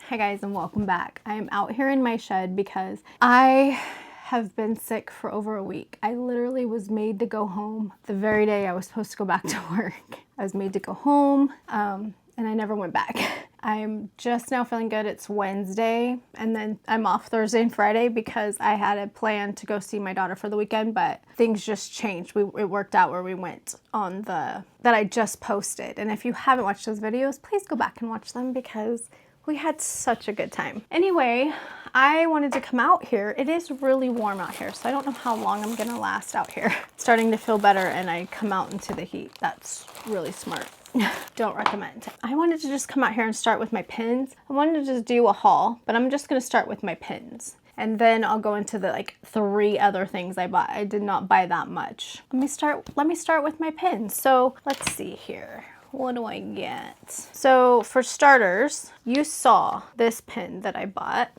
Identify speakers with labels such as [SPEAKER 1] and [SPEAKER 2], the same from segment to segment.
[SPEAKER 1] Hi guys and welcome back. I am out here in my shed because I have been sick for over a week. I literally was made to go home the very day I was supposed to go back to work. I was made to go home and I never went back. I'm just now feeling good. It's Wednesday and then I'm off Thursday and Friday because I had a plan to go see my daughter for the weekend, but things just changed. It worked out where we went on that I just posted. And if you haven't watched those videos, please go back and watch them because we had such a good time. Anyway, I wanted to come out here. It is really warm out here, so I don't know how long I'm gonna last out here. It's starting to feel better and I come out into the heat. That's really smart. Don't recommend. I wanted to just come out here and start with my pins. I wanted to just do a haul, but I'm just gonna start with my pins. And then I'll go into the 3 other things I bought. I did not buy that much. Let me start with my pins. So let's see here. What do I get? So for starters, you saw this pin that I bought.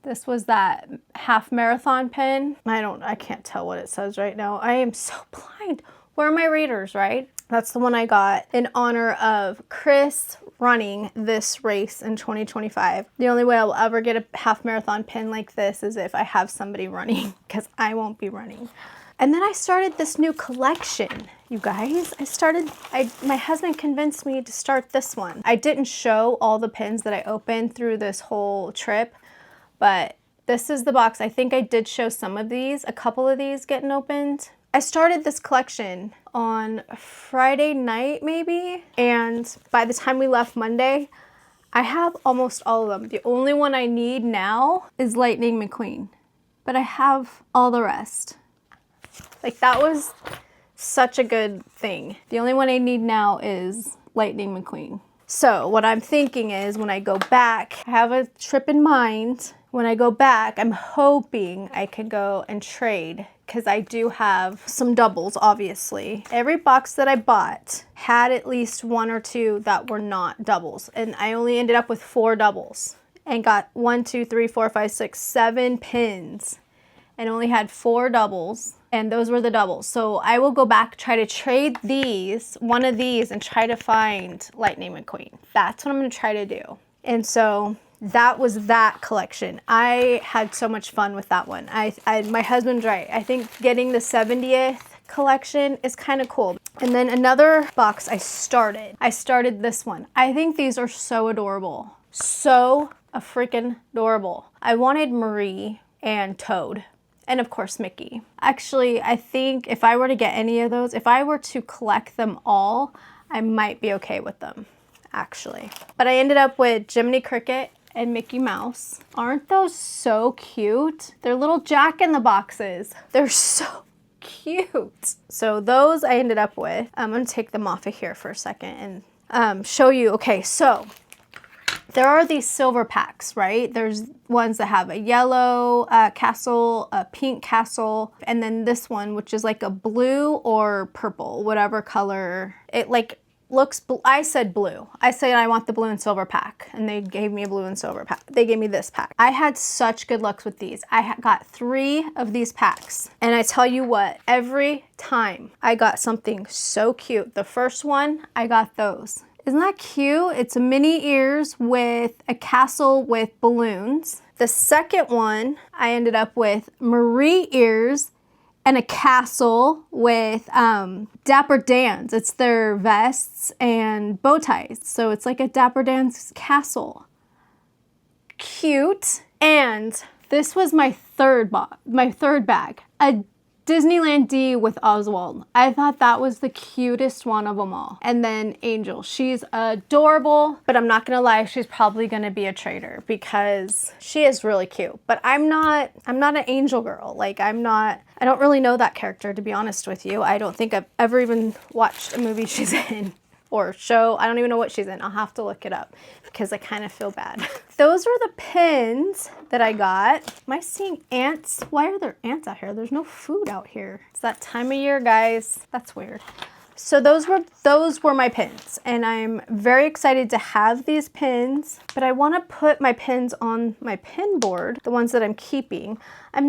[SPEAKER 1] This was that half marathon pin. I can't tell what it says right now. I am so blind. Where are my readers, right? That's the one I got in honor of Chris running this race in 2025. The only way I will ever get a half marathon pin like this is if I have somebody running, because I won't be running. And then I started this new collection, you guys. My husband convinced me to start this one. I didn't show all the pins that I opened through this whole trip, but this is the box. I think I did show some of these, a couple of these getting opened. I started this collection on Friday night maybe, and by the time we left Monday, I have almost all of them. The only one I need now is Lightning McQueen, but I have all the rest. That was such a good thing. The only one I need now is Lightning McQueen. So what I'm thinking is when I go back, I have a trip in mind. When I go back, I'm hoping I could go and trade because I do have some doubles, obviously. Every box that I bought had at least 1 or 2 that were not doubles. And I only ended up with 4 doubles and got 1, 2, 3, 4, 5, 6, 7 pins and only had 4 doubles. And those were the doubles. So I will go back, try to trade one of these and try to find Lightning McQueen. That's what I'm gonna try to do. And so that was that collection. I had so much fun with that one. My husband's right. I think getting the 70th collection is kind of cool. And then another box I started this one. I think these are so adorable. So freaking adorable. I wanted Marie and Toad. And of course, Mickey. Actually, I think if I were to get any of those, if I were to collect them all, I might be okay with them, actually. But I ended up with Jiminy Cricket and Mickey Mouse. Aren't those so cute? They're little Jack-in-the-Boxes. They're so cute. So those I ended up with. I'm gonna take them off of here for a second and show you. Okay, so there are these silver packs, right? There's ones that have a yellow castle, a pink castle, and then this one, which is like a blue or purple, whatever color. It looks, I said blue. I said I want the blue and silver pack, and they gave me a blue and silver pack. They gave me this pack. I had such good luck with these. I got 3 of these packs, and I tell you what, every time I got something so cute. The first one, I got those. Isn't that cute? It's a mini ears with a castle with balloons. The second one, I ended up with Marie ears and a castle with Dapper Dan's. It's their vests and bow ties. So it's like a Dapper Dan's castle. Cute. And this was my third bag. A Disneyland D with Oswald. I thought that was the cutest one of them all. And then Angel. She's adorable, but I'm not gonna lie, she's probably gonna be a trader because she is really cute. But I'm not an Angel girl. I don't really know that character, to be honest with you. I don't think I've ever even watched a movie she's in. Or show. I don't even know what she's in. I'll have to look it up because I kind of feel bad. Those were the pins that I got. Am I seeing ants? Why are there ants out here? There's no food out here. It's that time of year, guys. That's weird. So those were my pins, and I'm very excited to have these pins, but I want to put my pins on my pin board, the ones that I'm keeping. I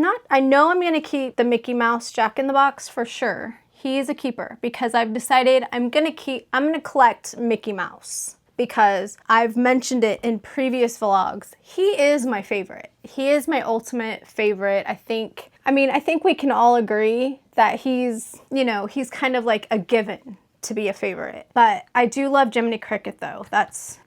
[SPEAKER 1] know I'm going to keep the Mickey Mouse Jack-in-the-Box for sure. He's a keeper because I've decided I'm gonna collect Mickey Mouse because I've mentioned it in previous vlogs. He is my favorite. He is my ultimate favorite. I think we can all agree that he's, you know, he's kind of like a given to be a favorite. But I do love Jiminy Cricket though.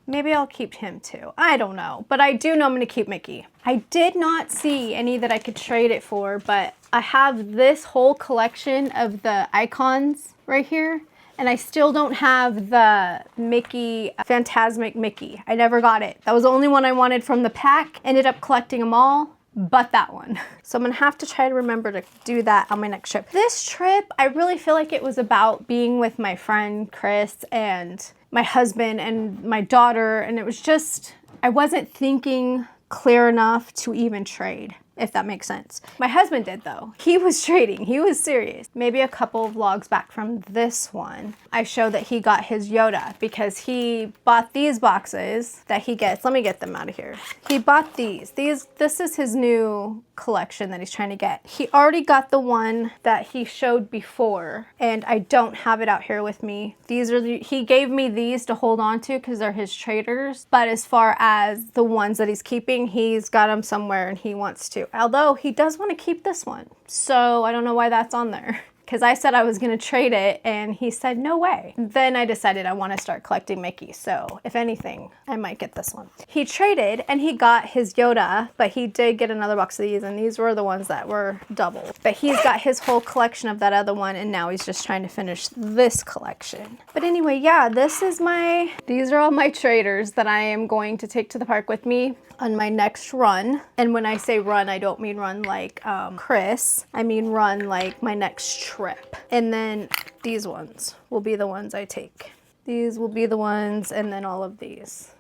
[SPEAKER 1] Maybe I'll keep him too. I don't know, but I do know I'm gonna keep Mickey. I did not see any that I could trade it for, but I have this whole collection of the icons right here. And I still don't have the Mickey, Phantasmic Mickey. I never got it. That was the only one I wanted from the pack. Ended up collecting them all, but that one. So I'm gonna have to try to remember to do that on my next trip. This trip, I really feel like it was about being with my friend Chris and my husband and my daughter. And it was just, I wasn't thinking clear enough to even trade, if that makes sense. My husband did though. He was trading, he was serious. Maybe a couple of vlogs back from this one, I showed that he got his Yoda because he bought these boxes that he gets. Let me get them out of here. He bought these. This is his new collection that he's trying to get. He already got the one that he showed before and I don't have it out here with me. He gave me these to hold on to because they're his traders. But as far as the ones that he's keeping, he's got them somewhere and he wants to. Although he does want to keep this one. So I don't know why that's on there. Because I said I was going to trade it and he said no way. Then I decided I want to start collecting Mickey. So if anything, I might get this one. He traded and he got his Yoda, but he did get another box of these and these were the ones that were double. But he's got his whole collection of that other one and now he's just trying to finish this collection. But anyway, yeah, these are all my traders that I am going to take to the park with me on my next run. And when I say run, I don't mean run like Chris. I mean run like my next trip. And then these ones will be the ones I take. These will be the ones and then all of these.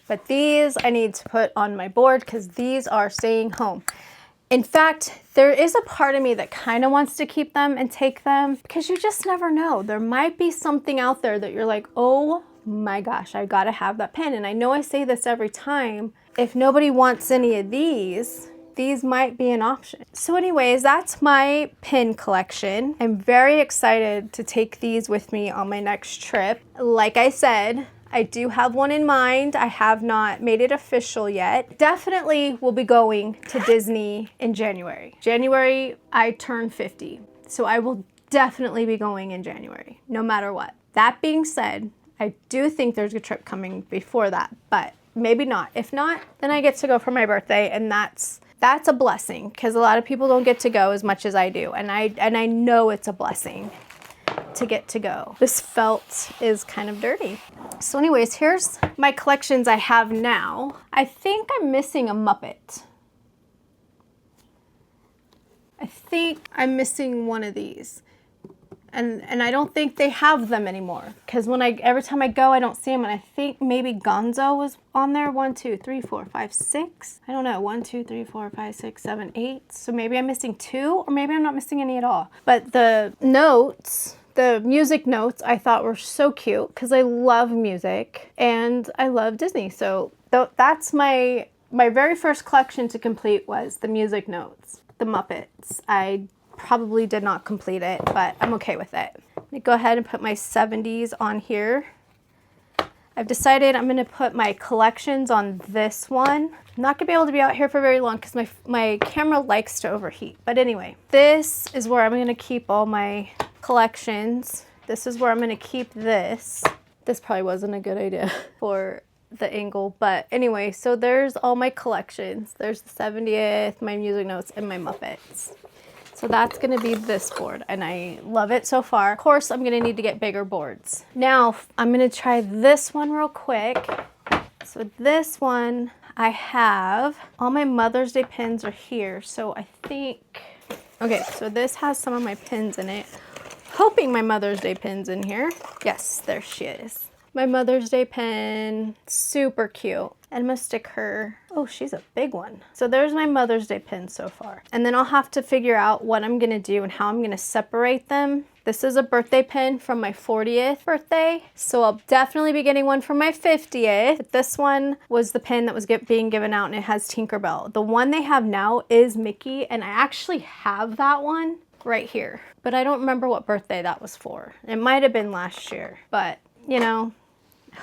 [SPEAKER 1] But these I need to put on my board because these are staying home. In fact, there is a part of me that kind of wants to keep them and take them because you just never know. There might be something out there that you're like, oh my gosh, I gotta have that pen. And I know I say this every time. If nobody wants any of these might be an option. So anyways, that's my pin collection. I'm very excited to take these with me on my next trip. Like I said, I do have one in mind. I have not made it official yet. Definitely will be going to Disney in January. January, I turn 50. So I will definitely be going in January, no matter what. That being said, I do think there's a trip coming before that, but maybe not. If not, then I get to go for my birthday, and that's a blessing because a lot of people don't get to go as much as I do, and I know it's a blessing to get to go. This felt is kind of dirty. So anyways, here's my collections I have now. I think I'm missing a Muppet. I think I'm missing one of these. And I don't think they have them anymore because every time I go, I don't see them. And I think maybe Gonzo was on there. 1, 2, 3, 4, 5, 6. I don't know. 1, 2, 3, 4, 5, 6, 7, 8. So maybe I'm missing 2 or maybe I'm not missing any at all. But the notes, the music notes I thought were so cute because I love music and I love Disney. So that's my very first collection to complete was the music notes, the Muppets. I probably did not complete it, but I'm okay with it. I'm gonna go ahead and put my 70s on here. I've decided I'm gonna put my collections on this one. I'm not gonna be able to be out here for very long because my camera likes to overheat. But anyway, this is where I'm gonna keep all my collections. This is where I'm gonna keep this. This probably wasn't a good idea for the angle, but anyway, so there's all my collections. There's the 70th, my music notes, and my Muppets. So that's gonna be this board and I love it so far. Of course, I'm gonna need to get bigger boards. Now, I'm gonna try this one real quick. So this one, I have, all my Mother's Day pins are here. So I think, okay, so this has some of my pins in it. Hoping my Mother's Day pin's in here. Yes, there she is. My Mother's Day pin, super cute. And I'm gonna stick her, oh, she's a big one. So there's my Mother's Day pin so far. And then I'll have to figure out what I'm gonna do and how I'm gonna separate them. This is a birthday pin from my 40th birthday. So I'll definitely be getting one for my 50th. But this one was the pin that was being given out and it has Tinkerbell. The one they have now is Mickey and I actually have that one right here. But I don't remember what birthday that was for. It might have been last year, but you know,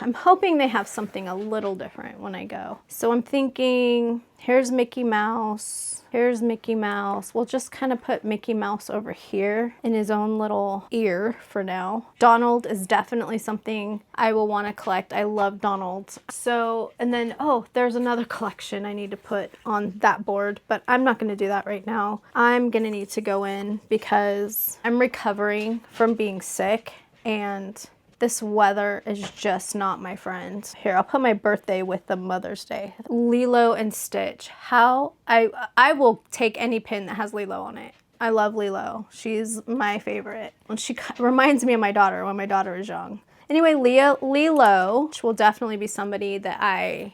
[SPEAKER 1] I'm hoping they have something a little different when I go. So I'm thinking, here's Mickey Mouse. Here's Mickey Mouse. We'll just kind of put Mickey Mouse over here in his own little ear for now. Donald is definitely something I will want to collect. I love Donald. So, and then, oh, there's another collection I need to put on that board, but I'm not going to do that right now. I'm going to need to go in because I'm recovering from being sick and this weather is just not my friend. Here, I'll put my birthday with the Mother's Day. Lilo and Stitch. How I will take any pin that has Lilo on it. I love Lilo. She's my favorite. And she reminds me of my daughter when my daughter was young. Anyway, Lilo will definitely be somebody that I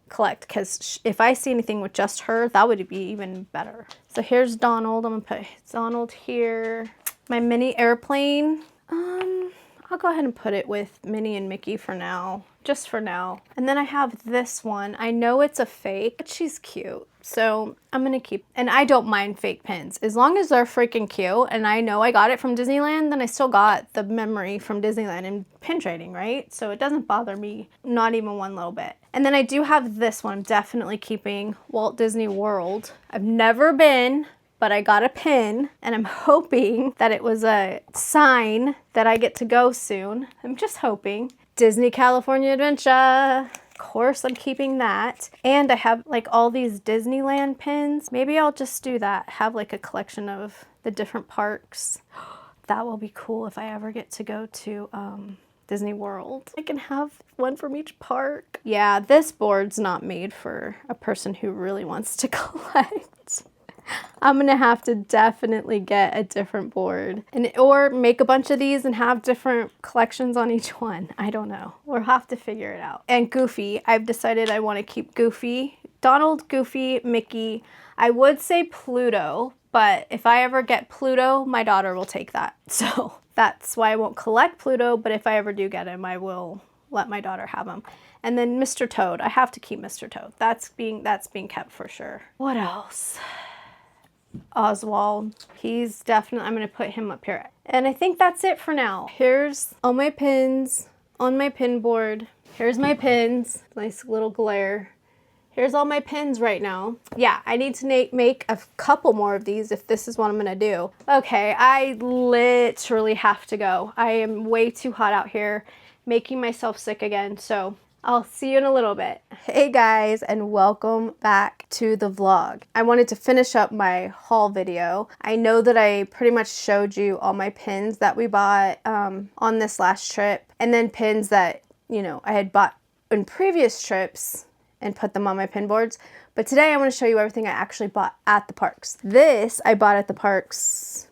[SPEAKER 1] collect because if I see anything with just her, that would be even better. So here's Donald. I'm gonna put Donald here. My mini airplane. I'll go ahead and put it with Minnie and Mickey for now, just for now. And then I have this one. I know it's a fake, but she's cute. So I'm gonna keep, and I don't mind fake pins. As long as they're freaking cute and I know I got it from Disneyland, then I still got the memory from Disneyland and pin trading, right? So it doesn't bother me, not even one little bit. And then I do have this one, I'm definitely keeping Walt Disney World. I've never been, but I got a pin and I'm hoping that it was a sign that I get to go soon. I'm just hoping. Disney California Adventure. Of course, I'm keeping that. And I have like all these Disneyland pins. Maybe I'll just do that. Have like a collection of the different parks. That will be cool if I ever get to go to Disney World. I can have one from each park. Yeah, this board's not made for a person who really wants to collect. I'm gonna have to definitely get a different board or make a bunch of these and have different collections on each one. I don't know. We'll have to figure it out. And Goofy, I've decided I want to keep Goofy. Donald, Goofy, Mickey. I would say Pluto, but if I ever get Pluto, my daughter will take that. So that's why I won't collect Pluto, but if I ever do get him, I will let my daughter have him. And then Mr. Toad. I have to keep Mr. Toad. That's being kept for sure. What else? Oswald. He's definitely, I'm going to put him up here. And I think that's it for now. Here's all my pins on my pin board. Here's my pins. Nice little glare. Here's all my pins right now. Yeah, I need to make a couple more of these if this is what I'm going to do. Okay, I literally have to go. I am way too hot out here, making myself sick again. So I'll see you in a little bit. Hey guys, and welcome back to the vlog. I wanted to finish up my haul video. I know that I pretty much showed you all my pins that we bought on this last trip, and then pins that, you know, I had bought in previous trips and put them on my pin boards. But today I want to show you everything I actually bought at the parks. This I bought at the parks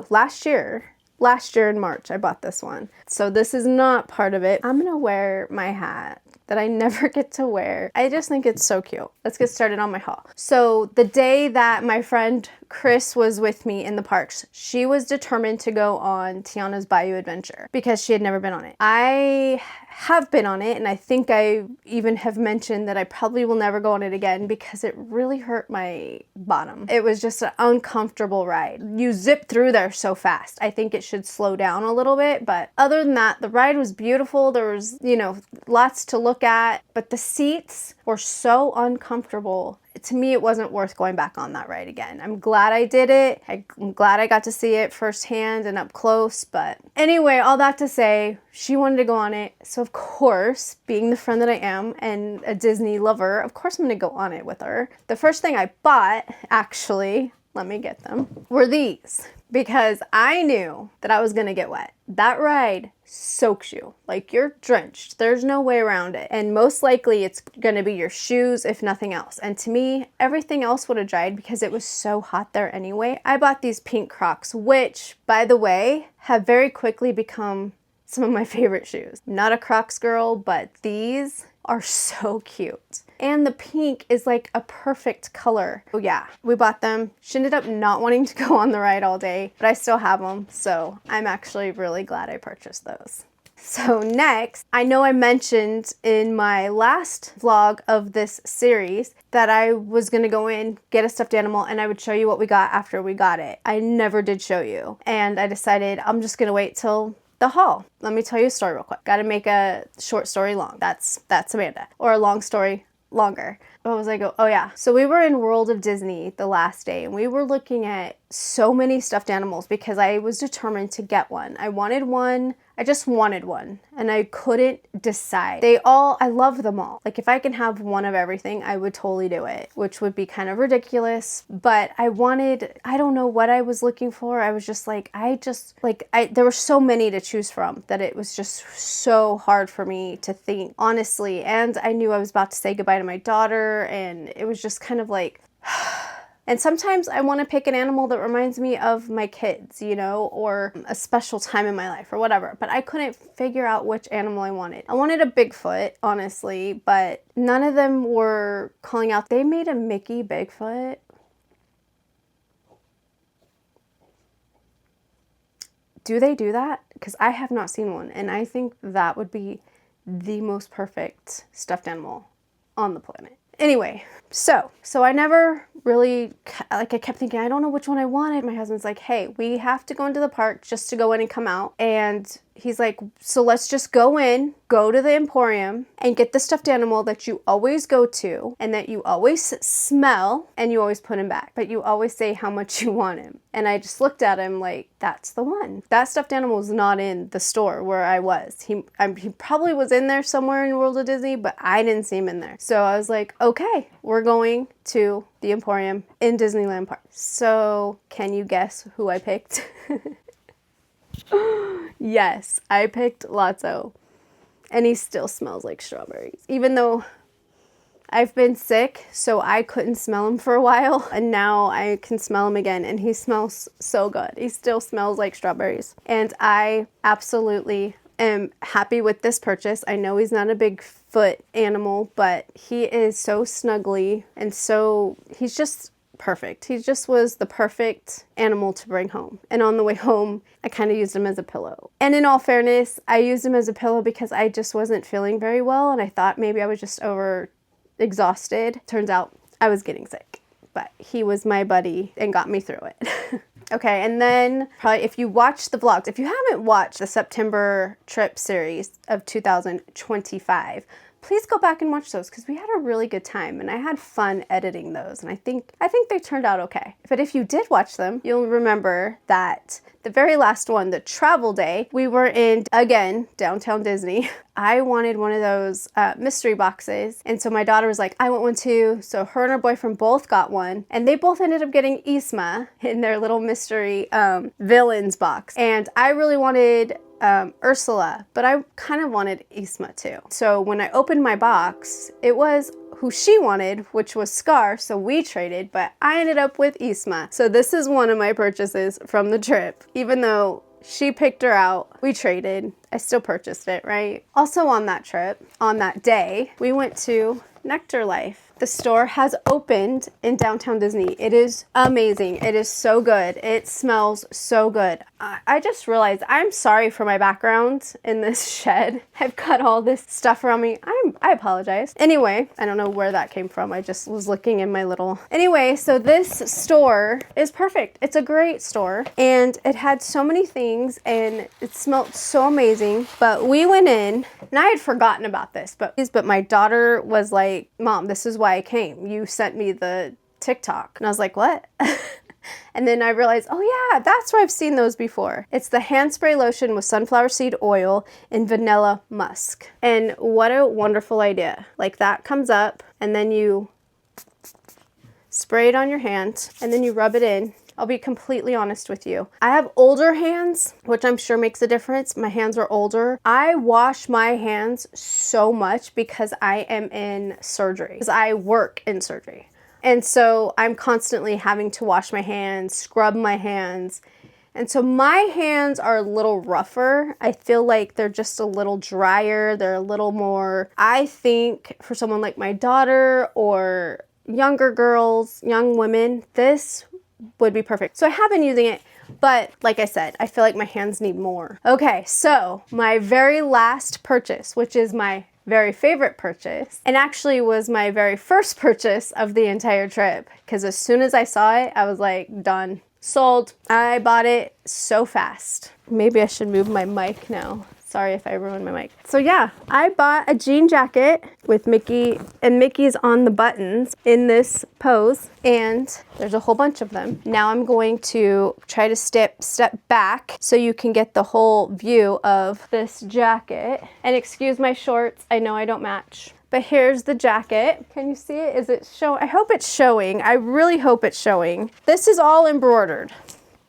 [SPEAKER 1] last year. Last year in March, I bought this one. So this is not part of it. I'm gonna wear my hat that I never get to wear. I just think it's so cute. Let's get started on my haul. So the day that my friend Chris was with me in the parks, she was determined to go on Tiana's Bayou Adventure because she had never been on it. I have been on it, and I think I even have mentioned that I probably will never go on it again because it really hurt my bottom. It was just an uncomfortable ride. You zip through there so fast. I think it should slow down a little bit, but other than that, the ride was beautiful. There was, you know, lots to look at, but the seats were so uncomfortable. To me, it wasn't worth going back on that ride again. I'm glad I did it. I'm glad I got to see it firsthand and up close. But anyway, all that to say, she wanted to go on it. So of course, being the friend that I am and a Disney lover, of course I'm gonna go on it with her. The first thing I bought, actually, let me get them, were these. Because I knew that I was gonna get wet. That ride soaks you, like you're drenched. There's no way around it. And most likely it's gonna be your shoes, if nothing else. And to me, everything else would have dried because it was so hot there anyway. I bought these pink Crocs, which, by the way, have very quickly become some of my favorite shoes. I'm not a Crocs girl, but these are so cute. And the pink is like a perfect color. Oh yeah, we bought them. She ended up not wanting to go on the ride all day, but I still have them. So I'm actually really glad I purchased those. So next, I know I mentioned in my last vlog of this series that I was gonna go in, get a stuffed animal, and I would show you what we got after we got it. I never did show you. And I decided I'm just gonna wait till the haul. Let me tell you a story real quick. Got to make a short story long. That's Amanda. Or a long story longer. What was I go? Oh yeah. So we were in World of Disney the last day and we were looking at so many stuffed animals because I was determined to get one. I wanted one. I just wanted one and I couldn't decide. I love them all. Like if I can have one of everything, I would totally do it, which would be kind of ridiculous. But I don't know what I was looking for. I was just like, there were so many to choose from that it was just so hard for me to think, honestly. And I knew I was about to say goodbye to my daughter and it was just kind of like, and sometimes I want to pick an animal that reminds me of my kids, you know, or a special time in my life or whatever. But I couldn't figure out which animal I wanted. I wanted a Bigfoot, honestly, but none of them were calling out. They made a Mickey Bigfoot. Do they do that? Because I have not seen one. And I think that would be the most perfect stuffed animal on the planet. Anyway, so I never really, I kept thinking, I don't know which one I wanted. My husband's like, hey, we have to go into the park just to go in and come out. And he's like, so let's just go to the Emporium and get the stuffed animal that you always go to and that you always smell and you always put him back. But you always say how much you want him. And I just looked at him like, that's the one. That stuffed animal was not in the store where I was. He probably was in there somewhere in World of Disney, but I didn't see him in there. So I was like, okay, we're going to the Emporium in Disneyland Park. So can you guess who I picked? Yes, I picked Lotso. And he still smells like strawberries. Even though I've been sick, so I couldn't smell him for a while. And now I can smell him again and he smells so good. He still smells like strawberries. And I absolutely am happy with this purchase. I know he's not a Bigfoot animal, but he is so snuggly and he's just perfect. He just was the perfect animal to bring home. And on the way home, I kind of used him as a pillow. And in all fairness, I used him as a pillow because I just wasn't feeling very well and I thought maybe I was just exhausted. Turns out I was getting sick, but he was my buddy and got me through it. Okay, and then probably if you watch the vlogs, if you haven't watched the September trip series of 2025, please go back and watch those because we had a really good time and I had fun editing those and I think they turned out okay. But if you did watch them, you'll remember that the very last one, the travel day, we were in, again, downtown Disney. I wanted one of those mystery boxes. And so my daughter was like, I want one too. So her and her boyfriend both got one. And they both ended up getting Yzma in their little mystery villains box. And I really wanted Ursula, but I kind of wanted Yzma too. So when I opened my box, it was who she wanted, which was Scar, so we traded, but I ended up with Yzma. So this is one of my purchases from the trip. Even though she picked her out, we traded, I still purchased it, right? Also on that trip, on that day, we went to Nectar Life. The store has opened in downtown Disney. It is amazing. It is so good. It smells so good. I just realized I'm sorry for my background in this shed. I've got all this stuff around me. I apologize. Anyway, I don't know where that came from. I just was looking in my little... Anyway, so this store is perfect. It's a great store and it had so many things and it smelled so amazing. But we went in and I had forgotten about this, but my daughter was like, Mom, this is why I came. You sent me the TikTok. And I was like, what? And then I realized, oh yeah, that's where I've seen those before. It's the hand spray lotion with sunflower seed oil and vanilla musk. And what a wonderful idea. Like that comes up and then you spray it on your hand and then you rub it in. I'll be completely honest with you. I have older hands, which I'm sure makes a difference. My hands are older. I wash my hands so much because I am in surgery, because I work in surgery. And so I'm constantly having to wash my hands, scrub my hands. And so my hands are a little rougher. I feel like they're just a little drier. They're a little more, I think for someone like my daughter or younger girls, young women, this would be perfect. So I have been using it, but like I said, I feel like my hands need more. Okay, so my very last purchase, which is my very favorite purchase, and actually was my very first purchase of the entire trip, because as soon as I saw it, I was like, done. Sold. I bought it so fast. Maybe I should move my mic now. Sorry if I ruined my mic. So yeah, I bought a jean jacket with Mickey, and Mickey's on the buttons in this pose, and there's a whole bunch of them. Now I'm going to try to step back so you can get the whole view of this jacket. And excuse my shorts, I know I don't match. But here's the jacket. Can you see it? Is it showing? I hope it's showing. I really hope it's showing. This is all embroidered.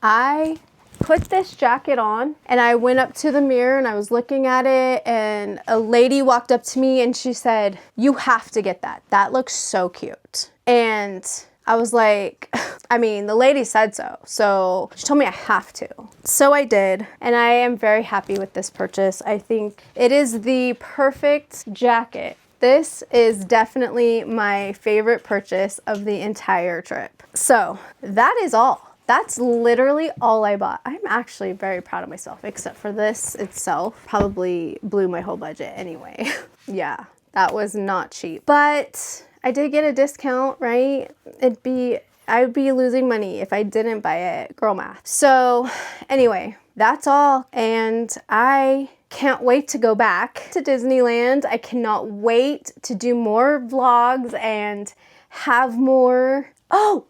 [SPEAKER 1] I put this jacket on and I went up to the mirror and I was looking at it, and a lady walked up to me and she said, "You have to get that. That looks so cute." And I was like, I mean, the lady said so. So she told me I have to. So I did. And I am very happy with this purchase. I think it is the perfect jacket. This is definitely my favorite purchase of the entire trip. So that is all. That's literally all I bought. I'm actually very proud of myself, except for this itself. Probably blew my whole budget anyway. Yeah, that was not cheap. But I did get a discount, right? I would be losing money if I didn't buy it. Girl math. So anyway, that's all. And I can't wait to go back to Disneyland. I cannot wait to do more vlogs and have more. Oh,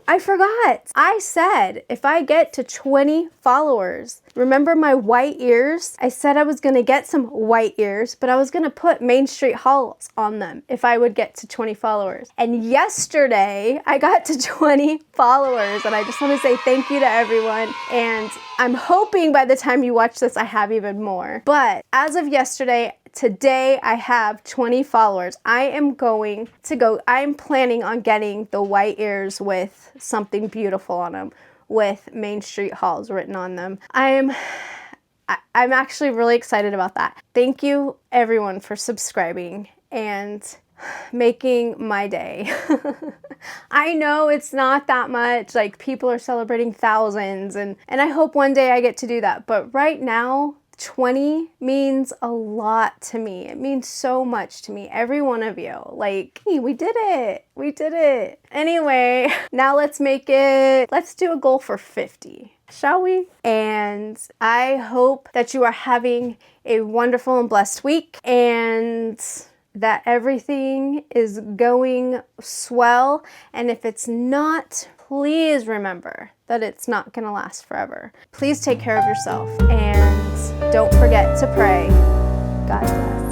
[SPEAKER 1] I forgot. I said if I get to 20 followers, remember my white ears? I said I was gonna get some white ears, but I was gonna put Main Street Hauls on them if I would get to 20 followers. And yesterday I got to 20 followers, and I just want to say thank you to everyone. And I'm hoping by the time you watch this, I have even more. But as of yesterday, today I have 20 followers. I'm planning on getting the white ears with something beautiful on them, with Main Street Hauls written on them. I'm actually really excited about that. Thank you everyone for subscribing and making my day. I know it's not that much, like people are celebrating thousands, and I hope one day I get to do that. But right now, 20 means a lot to me. It means so much to me. Every one of you. Like, hey, we did it. We did it. Anyway, now let's do a goal for 50. Shall we? And I hope that you are having a wonderful and blessed week, and that everything is going swell. And if it's not, please remember that it's not going to last forever. Please take care of yourself, and don't forget to pray. God bless.